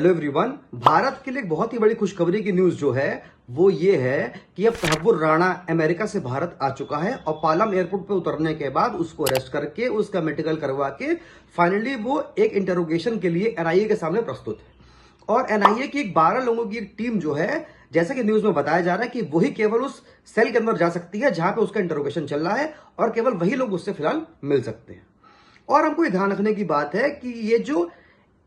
Hello everyone. Bharat के लिए एक बहुत ही बड़ी खुशखबरी की न्यूज जो है वो ये है कि अब तहव्वुर राणा अमेरिका से भारत आ चुका है और पालम एयरपोर्ट पे उतरने के बाद उसको अरेस्ट करके उसका मेडिकल करवा के फाइनली वो एक इंटरोगेशन के लिए एनआईए के सामने प्रस्तुत है। और एनआईए की 12 लोगों की एक टीम जो है, जैसा कि न्यूज में बताया जा रहा है कि वही केवल उस सेल के अंदर जा सकती है जहां पे उसका इंटरोगेशन चल रहा है और केवल वही लोग उससे फिलहाल मिल सकते हैं। और हमको ये ध्यान रखने की बात है कि ये जो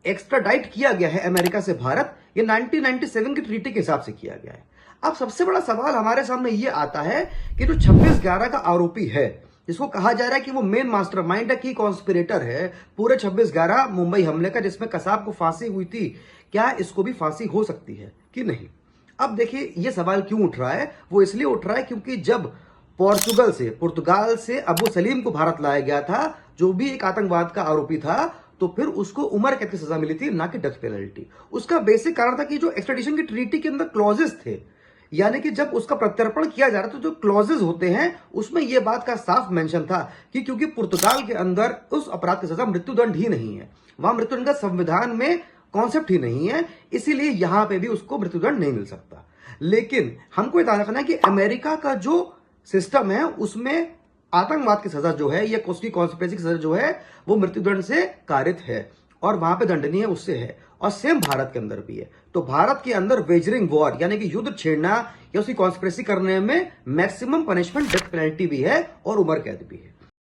एक्स्ट्राडाइट किया गया है अमेरिका से भारत, ये 1997 की ट्रीटी के हिसाब से किया गया है। अब सबसे बड़ा सवाल हमारे सामने ये आता है कि जो 26/11 का आरोपी है, जिसको कहा जा रहा है कि वो मेन मास्टरमाइंड है, की कॉन्स्पिरेटर है पूरे 26/11 मुंबई हमले का, जिसमें कसाब को फांसी हुई थी, क्या इसको भी फांसी हो सकती है कि नहीं? अब देखिए, ये सवाल क्यों उठ रहा है? वो इसलिए उठ रहा है क्योंकि जब पुर्तगाल से अबू सलीम को भारत लाया गया था, जो भी एक आतंकवाद का आरोपी था, तो फिर उसको उम्र कैद की सजा मिली थी, ना कि डेथ पेनल्टी। उसका बेसिक कारण था कि जो एक्स्ट्राडिशन की ट्रीटी के अंदर क्लॉजेस थे, यानी कि जब उसका प्रत्यर्पण किया जा रहा था, तो जो क्लॉजेस होते हैं उसमें यह बात का साफ मेंशन था कि क्योंकि पुर्तगाल के अंदर उस अपराध की सजा मृत्युदंड ही नहीं है, वहां मृत्युदंड का संविधान में कॉन्सेप्ट ही नहीं है, इसीलिए यहां पर भी उसको मृत्युदंड नहीं मिल सकता। लेकिन हमको यह ध्यान रखना है कि अमेरिका का जो सिस्टम है उसमें आतंकवाद की सजा जो है या उसकी कॉन्स्पिरेसी की सजा जो है वो मृत्युदंड से कारित है और वहां पे दंडनीय उससे है। और सेम भारत के अंदर भी है। तो भारत के अंदर वेजरिंग वॉर यानी कि युद्ध छेड़ना या उसकी कॉन्स्पिरेसी करने में मैक्सिमम पनिशमेंट डेथ पेनल्टी भी है और उम्र कैद भी है।